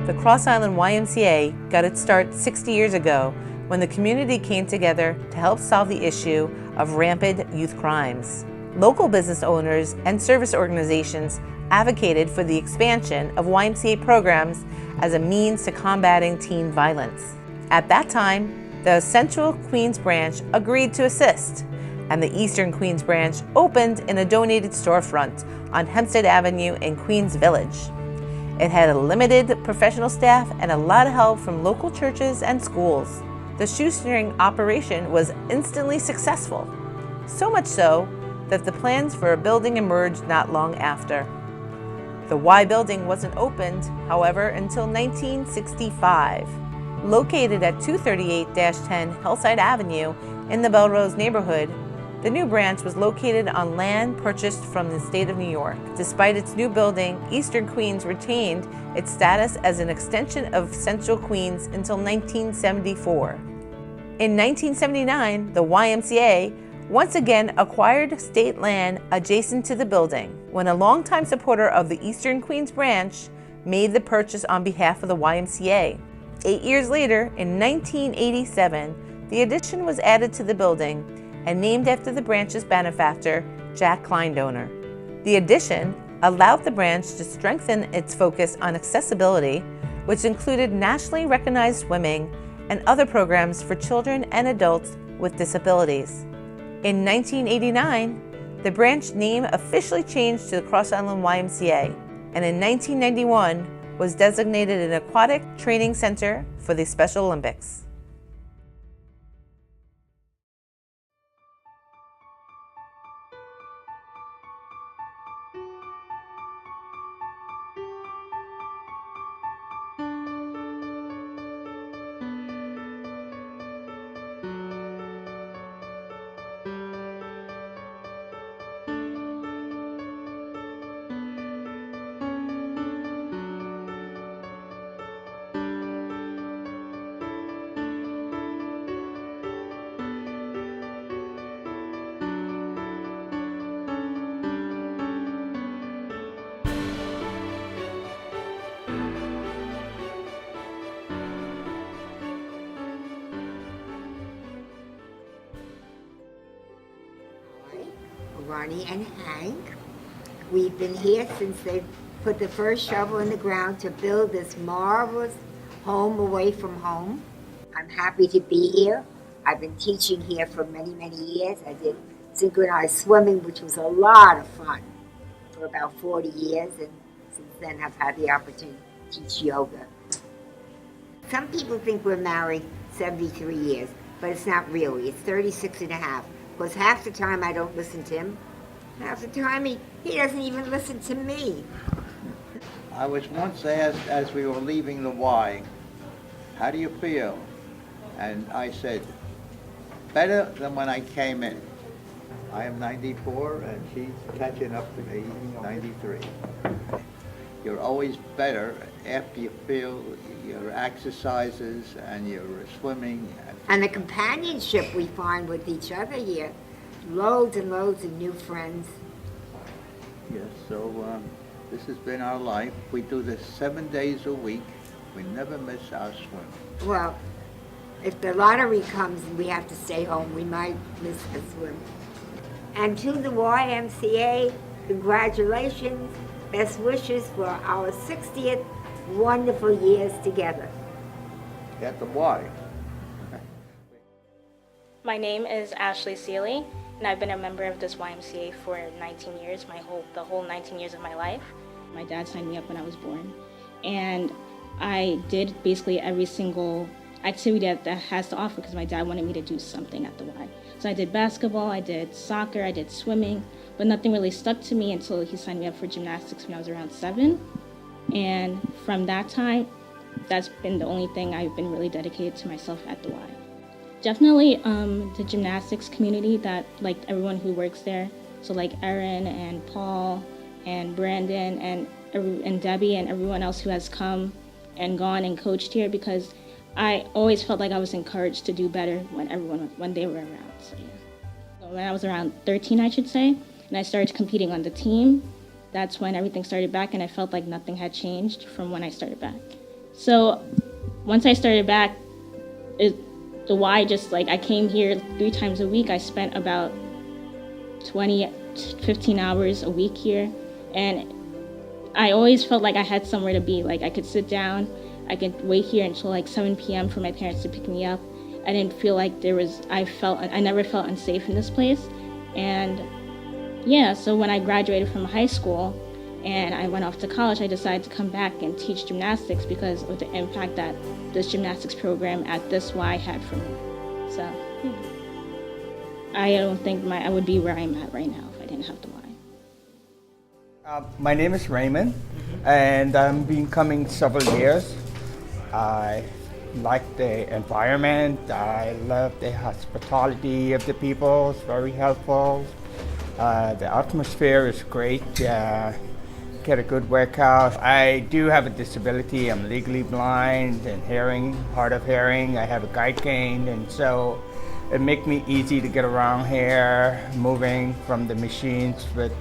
The Cross Island YMCA got its start 60 years ago when the community came together to help solve the issue of rampant youth crimes. Local business owners and service organizations advocated for the expansion of YMCA programs as a means to combating teen violence. At that time, the Central Queens branch agreed to assist, and the Eastern Queens branch opened in a donated storefront on Hempstead Avenue in Queens Village. It had a limited professional staff and a lot of help from local churches and schools. The shoestring operation was instantly successful, so much so that the plans for a building emerged not long after. The Y building wasn't opened, however, until 1965. Located at 238-10 Hillside Avenue in the Belrose neighborhood, the new branch was located on land purchased from the state of New York. Despite its new building, Eastern Queens retained its status as an extension of Central Queens until 1974. In 1979, the YMCA once again acquired state land adjacent to the building when a longtime supporter of the Eastern Queens branch made the purchase on behalf of the YMCA. 8 years later, in 1987, the addition was added to the building and named after the branch's benefactor, Jack Kleindonor. The addition allowed the branch to strengthen its focus on accessibility, which included nationally recognized swimming and other programs for children and adults with disabilities. In 1989, the branch name officially changed to the Cross Island YMCA, and in 1991 was designated an aquatic training center for the Special Olympics. Ronnie and Hank. We've been here since they put the first shovel in the ground to build this marvelous home away from home. I'm happy to be here. I've been teaching here for many, many years. I did synchronized swimming, which was a lot of fun, for about 40 years, and since then I've had the opportunity to teach yoga. Some people think we're married 73 years, but it's not really. It's 36 and a half. Because half the time I don't listen to him, half the time he doesn't even listen to me. I was once asked as we were leaving the Y, how do you feel? And I said, better than when I came in. I am 94 and she's catching up to me, 93. You're always better after you feel your exercises and your swimming. And the companionship we find with each other here, loads and loads of new friends. Yes, so this has been our life. We do this 7 days a week. We never miss our swim. Well, if the lottery comes and we have to stay home, we might miss the swim. And to the YMCA, congratulations, best wishes for our 60th wonderful years together. At the Y. My name is Ashley Seeley, and I've been a member of this YMCA for 19 years, the whole 19 years of my life. My dad signed me up when I was born, and I did basically every single activity that has to offer because my dad wanted me to do something at the Y. So I did basketball, I did soccer, I did swimming, but nothing really stuck to me until he signed me up for gymnastics when I was around 7. And from that time, that's been the only thing I've been really dedicated to myself at the Y. Definitely the gymnastics community, that like everyone who works there. So like Erin and Paul and Brandon and Debbie and everyone else who has come and gone and coached here, because I always felt like I was encouraged to do better when they were around. So yeah. So when I was around 13, I should say, and I started competing on the team, that's when everything started back, and I felt like nothing had changed from when I started back. So once I started back, the Y just like, I came here 3 times a week. I spent about 15 hours a week here, and I always felt like I had somewhere to be. Like I could sit down, I could wait here until like 7 p.m. for my parents to pick me up. I didn't feel like I never felt unsafe in this place. And yeah, so when I graduated from high school and I went off to college, I decided to come back and teach gymnastics because of the impact that this gymnastics program at this Y had for me. So yeah. I don't think I would be where I'm at right now if I didn't have the Y. My name is Raymond, and I've been coming several years. I like the environment. I love the hospitality of the people. It's very helpful. The atmosphere is great. Get a good workout. I do have a disability. I'm legally blind and hard of hearing. I have a guide cane, and so it makes me easy to get around here, moving from the machines with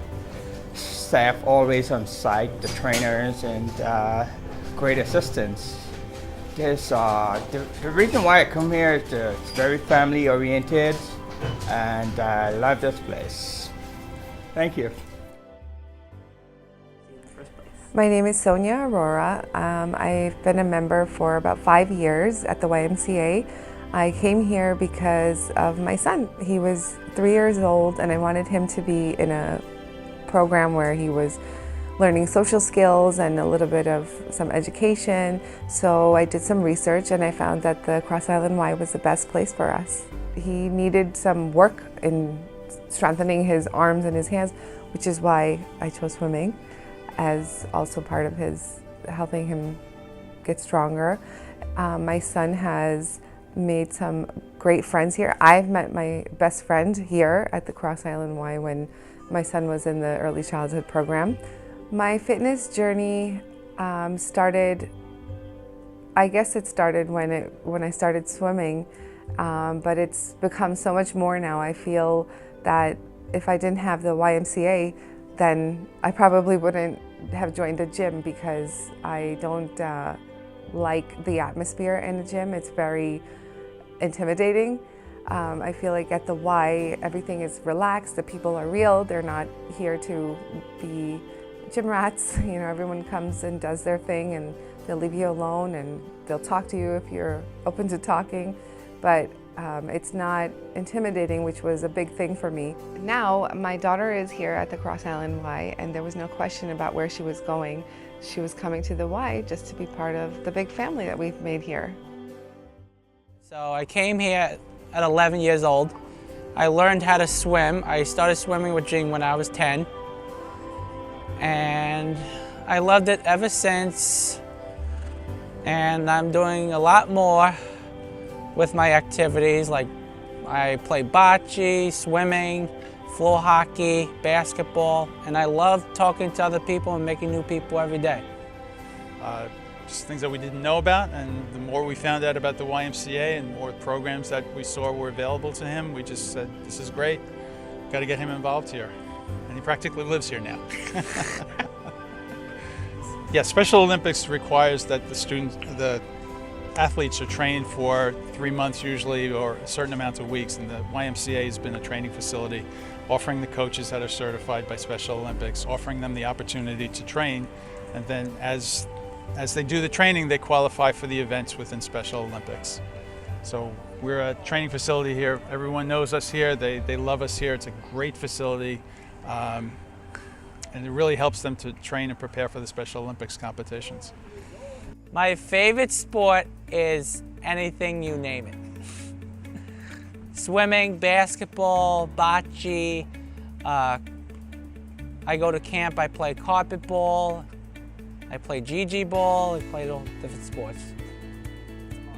staff always on site, the trainers, and great assistance. The reason why I come here is it's very family oriented, and I love this place. Thank you. My name is Sonia Aurora. I've been a member for about 5 years at the YMCA. I came here because of my son. He was 3 years old, and I wanted him to be in a program where he was learning social skills and a little bit of some education. So I did some research, and I found that the Cross Island Y was the best place for us. He needed some work in strengthening his arms and his hands, which is why I chose swimming as also part of his helping him get stronger. My son has made some great friends here. I've met my best friend here at the Cross Island Y when my son was in the early childhood program. My fitness journey started, I guess it started when I started swimming, but it's become so much more now. I feel that if I didn't have the YMCA, then I probably wouldn't have joined a gym, because I don't like the atmosphere in the gym. It's very intimidating. I feel like at the Y, everything is relaxed, the people are real, they're not here to be gym rats. You know, everyone comes and does their thing, and they'll leave you alone, and they'll talk to you if you're open to talking. But it's not intimidating, which was a big thing for me. Now, my daughter is here at the Cross Island Y, and there was no question about where she was going. She was coming to the Y just to be part of the big family that we've made here. So I came here at 11 years old. I learned how to swim. I started swimming with Jing when I was 10. And I loved it ever since. And I'm doing a lot more with my activities, like I play bocce, swimming, floor hockey, basketball, and I love talking to other people and making new people every day. Just things that we didn't know about, and the more we found out about the YMCA and more programs that we saw were available to him, we just said, this is great, got to get him involved here. And he practically lives here now. Yeah, Special Olympics requires that the athletes are trained for 3 months usually, or a certain amount of weeks, and the YMCA has been a training facility offering the coaches that are certified by Special Olympics, offering them the opportunity to train, and then as they do the training, they qualify for the events within Special Olympics. So we're a training facility here. Everyone knows us here. They love us here. It's a great facility, and it really helps them to train and prepare for the Special Olympics competitions. My favorite sport is anything you name it. Swimming, basketball, bocce, I go to camp, I play carpet ball, I play GG ball, I play all different sports.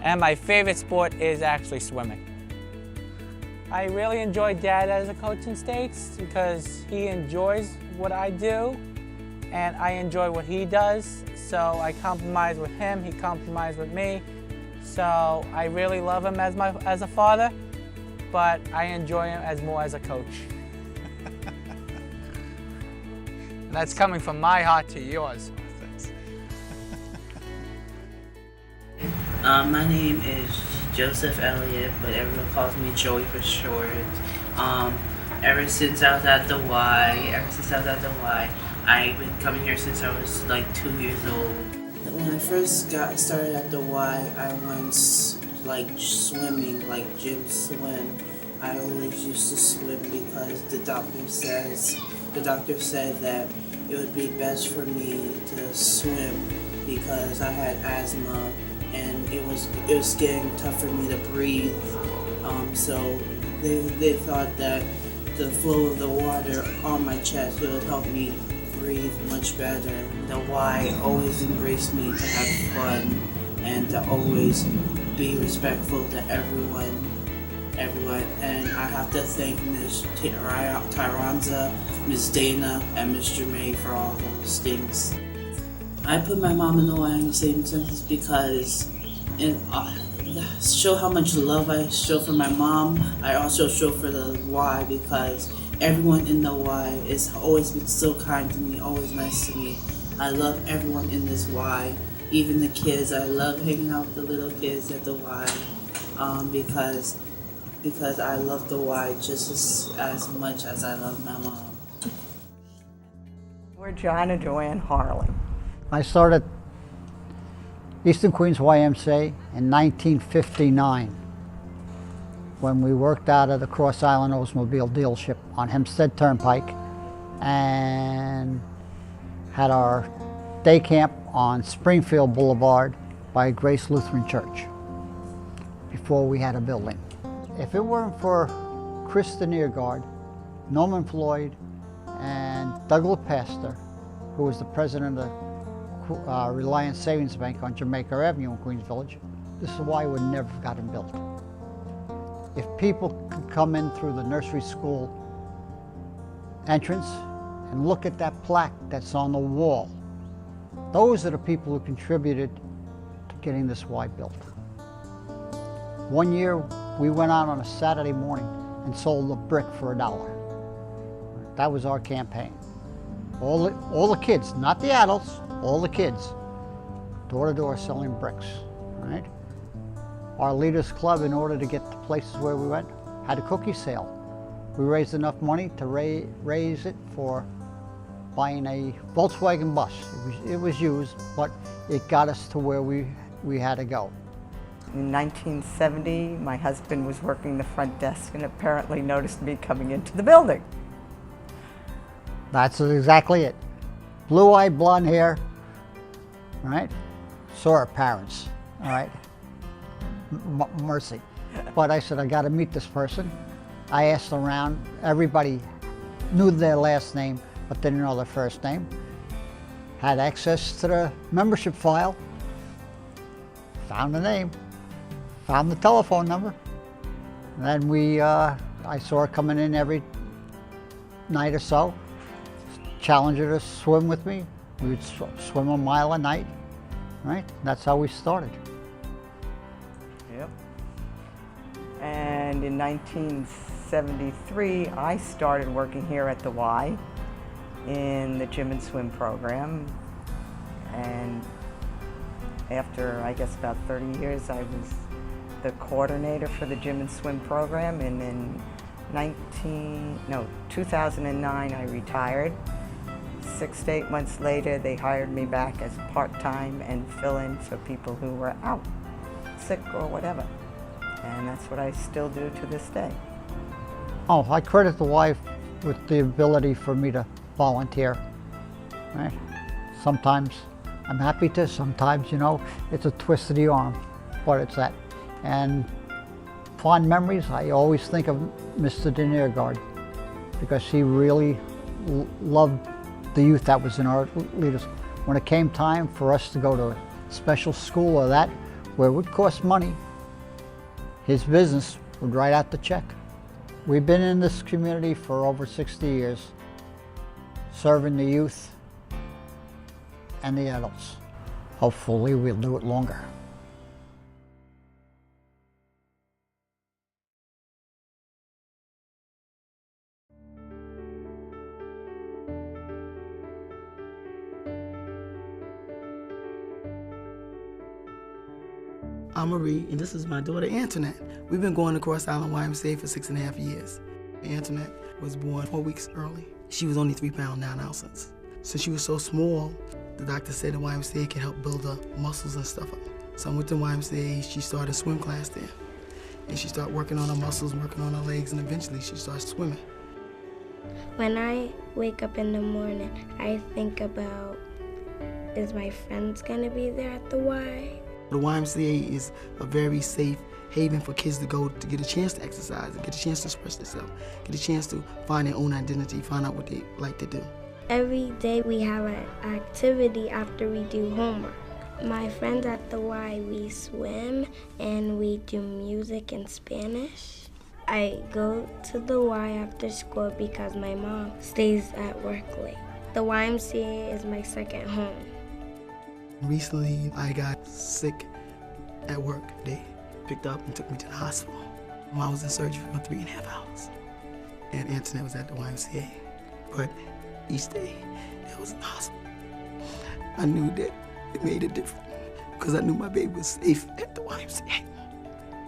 And my favorite sport is actually swimming. I really enjoy Dad as a coach in States because he enjoys what I do and I enjoy what he does. So I compromise with him, he compromises with me. So I really love him as a father, but I enjoy him more as a coach. And that's coming from my heart to yours. Thanks. My name is Joseph Elliott, but everyone calls me Joey for short. Ever since I was at the Y, I've been coming here since I was like 2 years old. When I first got started at the Y, I went like swimming, like gym swim. I always used to swim because the doctor said that it would be best for me to swim because I had asthma and it was getting tough for me to breathe. So they thought that the flow of the water on my chest would help me breathe much better. The Y always embraced me to have fun and to always be respectful to everyone. And I have to thank Ms. Tyronza, Ms. Dana, and Ms. Jermaine for all those things. I put my mom and the Y in the same sentence because show how much love I show for my mom. I also show for the Y because everyone in the Y has always been so kind to me, always nice to me. I love everyone in this Y, even the kids. I love hanging out with the little kids at the Y because I love the Y just as much as I love my mom. We're John and Joanne Harley. I started Eastern Queens YMCA in 1959 when we worked out of the Cross Island Oldsmobile dealership on Hempstead Turnpike and had our day camp on Springfield Boulevard by Grace Lutheran Church before we had a building. If it weren't for Chris Deniergard, Norman Floyd, and Doug LePaster, who was the president of the Reliance Savings Bank on Jamaica Avenue in Queens Village, this is why it would never have gotten built. If people could come in through the nursery school entrance and look at that plaque that's on the wall, those are the people who contributed to getting this Y built. One year, we went out on a Saturday morning and sold a brick for $1. That was our campaign. All the kids, not the adults, all the kids, door to door selling bricks, right? Our Leaders Club, in order to get to places where we went, had a cookie sale. We raised enough money to raise it for buying a Volkswagen bus. It was used, but it got us to where we had to go. In 1970, my husband was working the front desk and apparently noticed me coming into the building. That's exactly it. Blue-eyed, blonde hair, right? Saw our parents, all right? Mercy. But I said, I got to meet this person. I asked around. Everybody knew their last name, but didn't know their first name. Had access to the membership file. Found the name. Found the telephone number. And then I saw her coming in every night or so. Challenged her to swim with me. We would swim a mile a night, right? That's how we started. Yep. And in 1973, I started working here at the Y in the gym and swim program. And after, I guess, about 30 years, I was the coordinator for the gym and swim program. And in 2009, I retired. 6 to 8 months later, they hired me back as part-time and fill-in for people who were out, sick or whatever. And that's what I still do to this day. Oh, I credit the wife with the ability for me to volunteer, right? Sometimes I'm happy to, sometimes, you know, it's a twist of the arm, but it's that. And fond memories, I always think of Mr. Deniergard because he really loved the youth that was in our leaders. When it came time for us to go to special school or that, where it would cost money, his business would write out the check. We've been in this community for over 60 years, serving the youth and the adults. Hopefully we'll do it longer. I'm Marie, and this is my daughter, Antoinette. We've been going to Cross Island YMCA for 6.5 years. Antoinette was born 4 weeks early. She was only 3 pounds, 9 ounces. Since she was so small, the doctor said the YMCA can help build her muscles and stuff up. So I went to YMCA, she started swim class there. And she started working on her muscles, working on her legs, and eventually she started swimming. When I wake up in the morning, I think about, is my friends gonna be there at the Y? The YMCA is a very safe haven for kids to go to get a chance to exercise, and get a chance to express themselves, get a chance to find their own identity, find out what they like to do. Every day we have an activity after we do homework. My friends at the Y, we swim and we do music in Spanish. I go to the Y after school because my mom stays at work late. The YMCA is my second home. Recently, I got sick at work. They picked up and took me to the hospital. I was in surgery for 3.5 hours. And Antoinette was at the YMCA. But each day, I was in the hospital. I knew that it made a difference because I knew my baby was safe at the YMCA.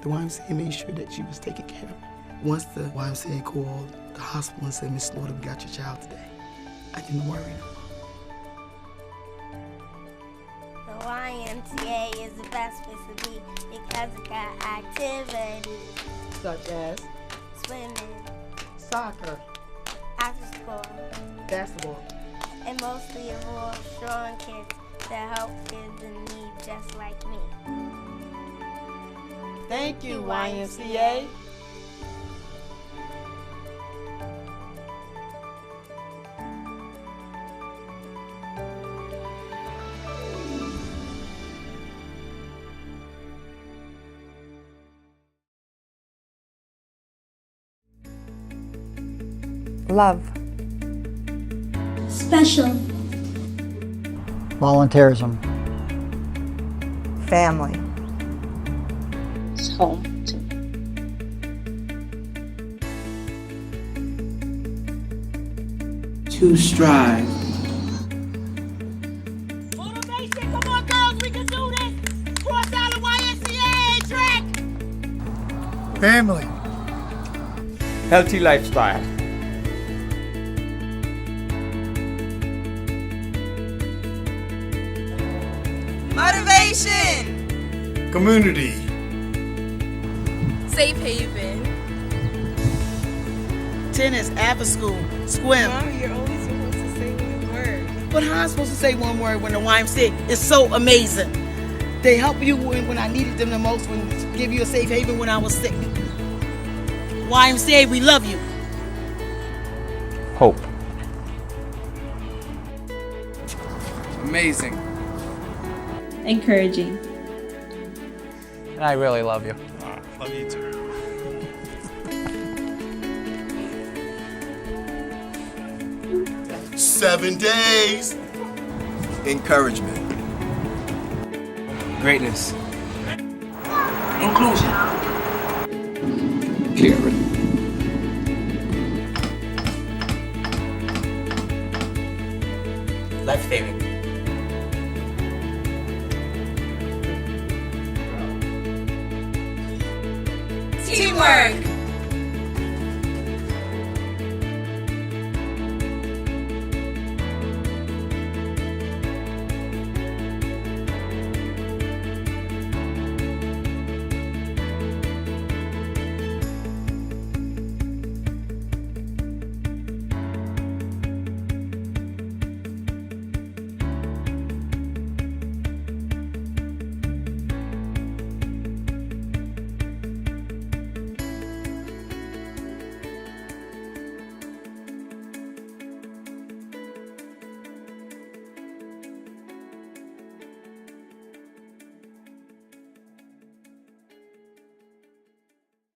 The YMCA made sure that she was taken care of. Once the YMCA called the hospital and said, "Miss Slaughter, we got your child today," I didn't worry no more. The YMCA is the best place to be because it got activities Such as swimming, soccer, after school, basketball. and mostly of all strong kids that help kids in need just like me. Thank you, YMCA. Love. Special. Volunteerism. Family. It's home to me. To strive. Motivation, come on girls, we can do this! Cross Island YMCA track! Family. Healthy lifestyle. Motivation! Community. Safe haven. Tennis, after school, swim. Mom, you're only supposed to say one word. But how am I supposed to say one word when the YMCA is so amazing? They help you when I needed them the most, when give you a safe haven when I was sick. YMCA, we love you. Hope. Amazing. Encouraging. And I really love you. Love you too. Seven days. Encouragement. Greatness. Inclusion. Caring. Life-saving.